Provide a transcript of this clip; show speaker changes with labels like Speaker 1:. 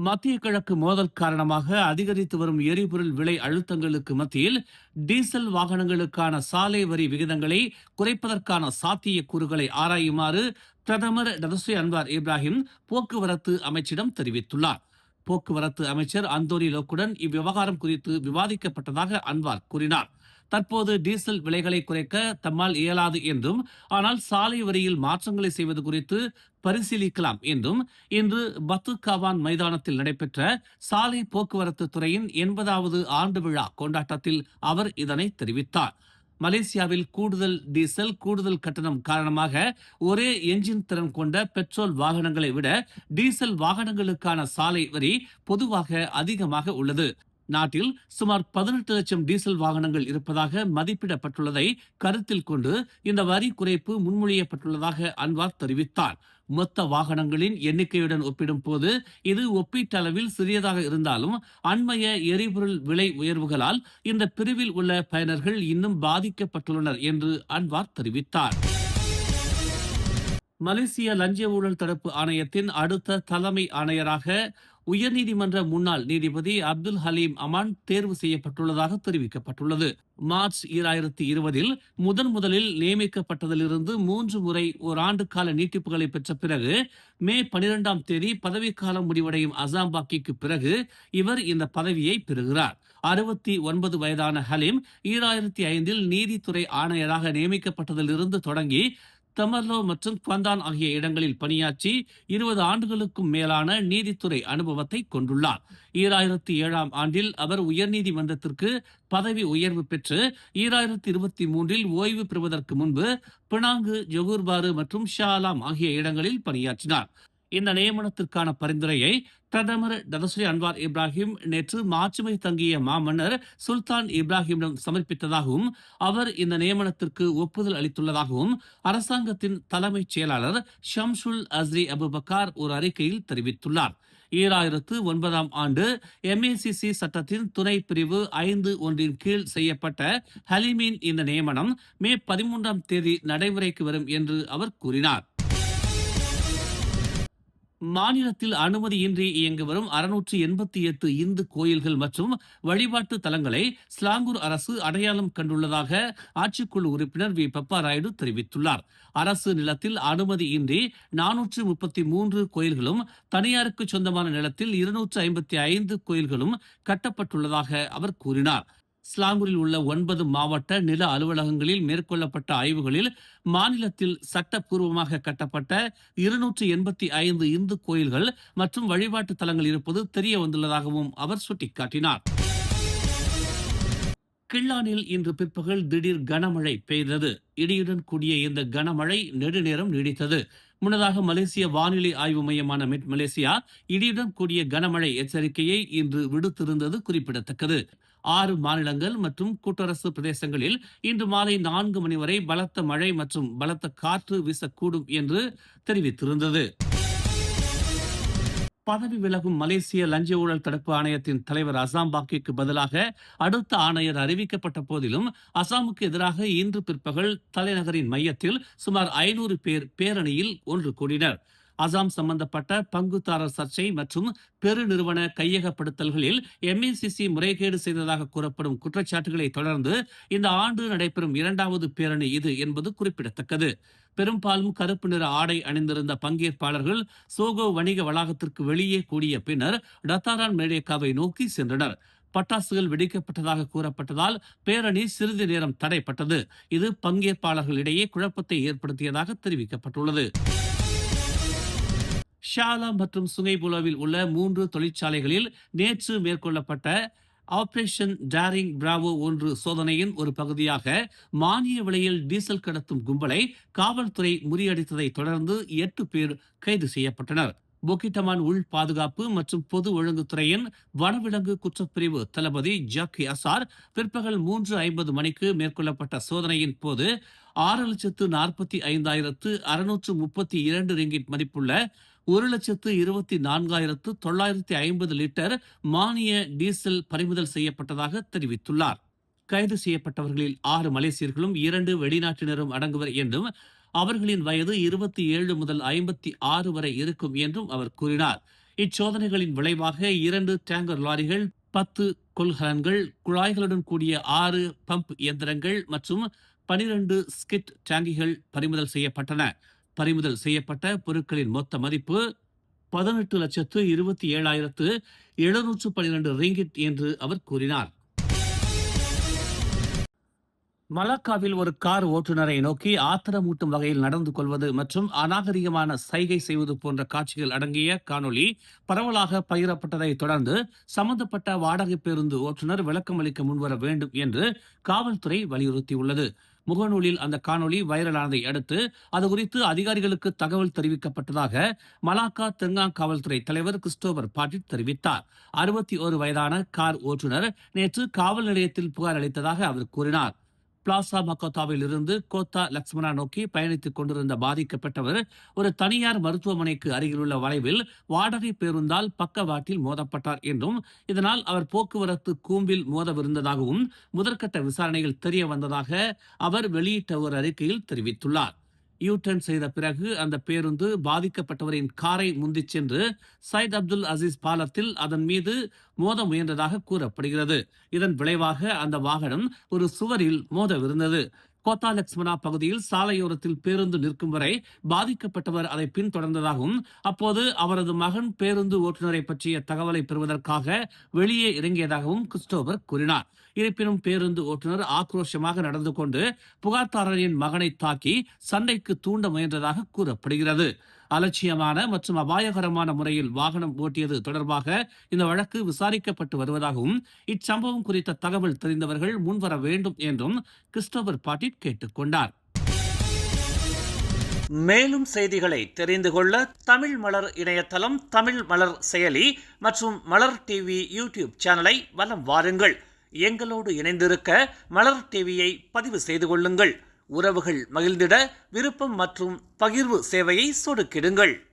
Speaker 1: மத்திய கிழக்கு மோதல் காரணமாக அதிகரித்து வரும் எரிபொருள் விலை அழுத்தங்களுக்கு மத்தியில் டீசல் வாகனங்களுக்கான சாலை வரி விகிதங்களை குறைப்பதற்கான சாத்தியக்கூறுகளை ஆராயுமாறு பிரதமர் டதஸ்ரீ அன்வார் இப்ராஹிம் போக்குவரத்து அமைச்சிடம் தெரிவித்துள்ளார். போக்குவரத்து அமைச்சர் அந்தோனி லோக்குடன் இவ்விவகாரம் குறித்து விவாதிக்கப்பட்டதாக அன்வார் கூறினார். தற்போது டீசல் விலைகளை குறைக்க தம்மால் இயலாது என்றும், ஆனால் சாலை வரியில் மாற்றங்களை செய்வது குறித்து பரிசீலிக்கலாம் என்றும் இன்று பத்து காவான் மைதானத்தில் நடைபெற்ற சாலை போக்குவரத்து துறையின் 80வது ஆண்டு விழா கொண்டாட்டத்தில் அவர் இதனை தெரிவித்தார். மலேசியாவில் கூடுதல் டீசல் கூடுதல் கட்டணம் காரணமாக ஒரே என்ஜின் திறன் கொண்ட பெட்ரோல் வாகனங்களை விட டீசல் வாகனங்களுக்கான சாலை வரி பொதுவாக அதிகமாக உள்ளது. நாட்டில் சுமார் 18 லட்சம் டீசல் வாகனங்கள் இருப்பதாக மதிப்பிடப்பட்டுள்ளதை கருத்தில் கொண்டு இந்த வரி குறைப்பு முன்மொழியப்பட்டுள்ளதாக அன்வார் தெரிவித்தார். மொத்த வாகனங்களின் எண்ணிக்கையுடன் ஒப்பிடும் போது இது ஒப்பீட்டளவில் சிறியதாக இருந்தாலும் அண்மைய எரிபொருள் விலை உயர்வுகளால் இந்த பிரிவில் உள்ள பயனர்கள் இன்னும் பாதிக்கப்பட்டுள்ளனர் என்று அன்வார் தெரிவித்தார். மலேசிய லஞ்ச ஊழல் தடுப்பு ஆணையத்தின் அடுத்த தலைமை ஆணையராக உயர்நீதிமன்ற முன்னாள் நீதிபதி அப்துல் ஹலீம் அமான் தேர்வு செய்யப்பட்டுள்ளதாக தெரிவிக்கப்பட்டுள்ளது. மார்ச் 2020 முதலில் நியமிக்கப்பட்டதிலிருந்து 3 முறை ஓராண்டு கால நீட்டிப்புகளை பெற்ற பிறகு மே 12ஆம் தேதி பதவிக்காலம் முடிவடையும் அசாம்பாக்கிக்கு பிறகு இவர் இந்த பதவியை பெறுகிறார். 69 வயதான ஹலீம் 2005 நீதித்துறை ஆணையராக நியமிக்கப்பட்டதிலிருந்து தொடங்கி தமர்லோ மற்றும் குவாந்தான் ஆகிய இடங்களில் பணியாற்றி 20 ஆண்டுகளுக்கும் மேலான நீதித்துறை அனுபவத்தை கொண்டுள்ளார். 2007ஆம் ஆண்டில் அவர் உயர்நீதிமன்றத்திற்கு பதவி உயர்வு பெற்று 2023 ஓய்வு பெறுவதற்கு முன்பு பினாங்கு, ஜொகூர்பாரு மற்றும் ஷாலாம் ஆகிய இடங்களில் பணியாற்றினார். இந்த நியமனத்திற்கான பரிந்துரையை பிரதமர் டதஸ்ரீ அன்வார் இப்ராஹிம் நேற்று மாட்சிமை தங்கிய மாமன்னர் சுல்தான் இப்ராஹிமிடம் சமர்ப்பித்ததாகவும், அவர் இந்த நியமனத்திற்கு ஒப்புதல் அளித்துள்ளதாகவும் அரசாங்கத்தின் தலைமைச் செயலாளர் ஷம்சுல் அஸ்ரி அபுபக்கார் ஒரு அறிக்கையில் தெரிவித்துள்ளார். 2009ஆம் ஆண்டு MACC சட்டத்தின் துணை பிரிவு 5(1) கீழ் செய்யப்பட்ட ஹலீமின் இந்த நியமனம் மே 13ஆம் தேதி நடைமுறைக்கு வரும் என்று அவர் கூறினார். மாநிலத்தில் அனுமதியின்றி இயங்கி வரும் 688 இந்து கோயில்கள் மற்றும் வழிபாட்டு தலங்களை ஸ்லாங்கூர் அரசு அடையாளம் கண்டுள்ளதாக ஆட்சிக்குழு உறுப்பினர் வி பப்பா ராயுடு தெரிவித்துள்ளார். அரசு நிலத்தில் அனுமதியின்றி 433 கோயில்களும், தனியாருக்கு சொந்தமான நிலத்தில் 255 கோயில்களும் கட்டப்பட்டுள்ளதாக அவர் கூறினார். ஸ்லாங்கூரில் உள்ள 9 மாவட்ட நில அலுவலகங்களில் மேற்கொள்ளப்பட்ட ஆய்வுகளில் மாநிலத்தில் சட்டப்பூர்வமாக கட்டப்பட்ட 285 இந்து கோயில்கள் மற்றும் வழிபாட்டு தலங்கள் இருப்பது தெரிய வந்துள்ளதாகவும் அவர் சுட்டிக்காட்டினார். கிள்ளானில் இன்று பிற்பகல் திடீர் கனமழை பெய்தது. இடியுடன் கூடிய இந்த கனமழை நெடுநேரம் நீடித்தது. முன்னதாக மலேசிய வானிலை ஆய்வு மையமான மெட் மலேசியா இடியுடன் கூடிய கனமழை எச்சரிக்கையை இன்று விடுத்திருந்தது குறிப்பிடத்தக்கது. 6 மாநிலங்கள் மற்றும் கூட்டரசு பிரதேசங்களில் இன்று மாலை 4 மணி வரை பலத்த மழை மற்றும் பலத்த காற்று வீசக்கூடும் என்று தெரிவித்திருந்தது. பதவி விலகும் மலேசிய லஞ்ச ஊழல் தடுப்பு ஆணையத்தின் தலைவர் அசாம்பாக்கிற்கு பதிலாக அடுத்த ஆணையர் அறிவிக்கப்பட்ட போதிலும் அசாமுக்கு எதிராக இன்று பிற்பகல் தலைநகரின் மையத்தில் சுமார் 500 பேர் பேரணியில் ஒன்று கூடினர். அசாம் சம்பந்தப்பட்ட பங்குதாரர் சர்ச்சை மற்றும் பெருநிறுவன கையகப்படுத்தல்களில் MACC முறைகேடு செய்ததாக கூறப்படும் குற்றச்சாட்டுகளை தொடர்ந்து இந்த ஆண்டு நடைபெறும் 2வது பேரணி இது என்பது குறிப்பிடத்தக்கது. பெரும்பாலும் கருப்பு நிற ஆடை அணிந்திருந்த பங்கேற்பாளர்கள் சோகோ வணிக வளாகத்திற்கு வெளியே கூடிய பின்னர் டத்தாரான் மேடேக்காவை நோக்கி சென்றனர். பட்டாசுகள் வெடிக்கப்பட்டதாக கூறப்பட்டதால் பேரணி சிறிது நேரம் தடைப்பட்டது. இது பங்கேற்பாளர்களிடையே குழப்பத்தை ஏற்படுத்தியதாக தெரிவிக்கப்பட்டுள்ளது. ஷாலா மற்றும் சுங்கைபுலாவில் உள்ள 3 தொழிற்சாலைகளில் நேற்று மேற்கொள்ளப்பட்ட ஆபரேஷன் டேரிங் பிராவோ 1 சோதனையின் ஒரு பகுதியாக மானிய விலையில் டீசல் கடத்தும் கும்பலை காவல்துறை முறியடித்ததை தொடர்ந்து 8 பேர் கைது செய்யப்பட்டனர். பொக்கிட்டமான் உள் பாதுகாப்பு மற்றும் பொது ஒழுங்குத்துறையின் வனவிலங்கு குற்றப்பிரிவு தளபதி ஜாக்கி அசார் பிற்பகல் 3:50 மணிக்கு மேற்கொள்ளப்பட்ட சோதனையின் போது 6,45,632 ரிங்கிட் மதிப்புள்ள 1,24,950 லிட்டர் மானிய டீசல் பறிமுதல் செய்யப்பட்டதாக தெரிவித்துள்ளார். கைது செய்யப்பட்டவர்களில் 6 மலேசியர்களும் 2 வெளிநாட்டினரும் அடங்குவர் என்றும், அவர்களின் வயது 27 முதல் 56 வரை இருக்கும் என்றும் அவர் கூறினார். இச்சோதனைகளின் விளைவாக 2 டேங்கர் லாரிகள், 10 கொள்கலன்கள், குழாய்களுடன் கூடிய 6 பம்ப் இயந்திரங்கள் மற்றும் 12 ஸ்கிட் டேங்கிகள் பறிமுதல் செய்யப்பட்டன. பறிமுதல் செய்யப்பட்ட பொருட்களின் மொத்த மதிப்பு 18,27,712 ரிங்கிட் என்று அவர் கூறினார். மலாக்காவில் ஒரு கார் ஓட்டுநரை நோக்கி ஆத்திரமூட்டும் வகையில் நடந்து கொள்வது மற்றும் அநாகரிகமான சைகை செய்வது போன்ற காட்சிகள் அடங்கிய காணொளி பரவலாக பகிரப்பட்டதை தொடர்ந்து சம்பந்தப்பட்ட வாடகை பேருந்து ஓட்டுநர் விளக்கம் அளிக்க முன்வர வேண்டும் என்று காவல்துறை வலியுறுத்தியுள்ளது. முகநூலில் அந்த காணொளி வைரலானதை அடுத்து அது குறித்து அதிகாரிகளுக்கு தகவல் தெரிவிக்கப்பட்டதாக மலாக்கா தெங்காங் காவல்துறை தலைவர் கிறிஸ்டோபர் பாட்டிட் தெரிவித்தார். 61 வயதான கார் ஓட்டுநர் நேற்று காவல் நிலையத்தில் புகார் அளித்ததாக அவர் கூறினார். பிளாசா மக்கோத்தாவில் இருந்து கோத்தா லக்ஷ்மணா நோக்கி பயணித்துக் கொண்டிருந்த பாதிக்கப்பட்டவர் ஒரு தனியார் மருத்துவமனைக்கு அருகிலுள்ள வளைவில் வாடகை பேருந்தால் பக்கவாட்டில் மோதப்பட்டார் என்றும் இதனால் அவர் போக்குவரத்து கூம்பில் மோதவிருந்ததாகவும் முதற்கட்ட விசாரணையில் தெரிய வந்ததாக அவர் வெளியிட்ட ஒரு அறிக்கையில் தெரிவித்துள்ளார். யூ-டர்ன் செய்த பிறகு அந்த பேருந்து பாதிக்கப்பட்டவரின் காரை முந்திச் சென்று சையத் அப்துல் அசீஸ் பாலத்தில் அதன் மீது மோத முயன்றதாக கூறப்படுகிறது. இதன் விளைவாக அந்த வாகனம் ஒரு சுவரில் மோதவிருந்தது. கோத்தா லக்ஷ்மணா பகுதியில் சாலையோரத்தில் பேருந்து நிற்கும் வரை பாதிக்கப்பட்டவர் அதை பின்தொடர்ந்ததாகவும் அப்போது அவரது மகன் பேருந்து ஓட்டுநரை பற்றிய தகவலை பெறுவதற்காக வெளியே இறங்கியதாகவும் கிறிஸ்டோபர் கூறினார். இருப்பினும் பேருந்து ஓட்டுநர் ஆக்ரோஷமாக நடந்து கொண்டு புகார்தாரரின் மகனை தாக்கி சண்டைக்கு தூண்ட முயன்றதாக கூறப்படுகிறது. அலட்சியமான மற்றும் அபாயகரமான முறையில் வாகனம் ஓட்டியது தொடர்பாக இந்த வழக்கு விசாரிக்கப்பட்டு வருவதாகவும் இச்சம்பவம் குறித்த தகவல் தெரிந்தவர்கள் முன்வர வேண்டும் என்றும் கிறிஸ்டோபர் பாட்டிட் கேட்டுக்கொண்டார். மேலும் செய்திகளை தெரிந்து கொள்ள தமிழ் மலர் இணையதளம், தமிழ் மலர் செயலி மற்றும் மலர் டிவி யூடியூப் சேனலை வலம் வாருங்கள். எங்களோடு இணைந்திருக்க மலர் டிவியை பதிவு செய்து கொள்ளுங்கள். உறவுகள் மகிழ்ந்திட விருப்பம் மற்றும் பகிர்வு சேவையை சொடுக்கிடுங்கள்.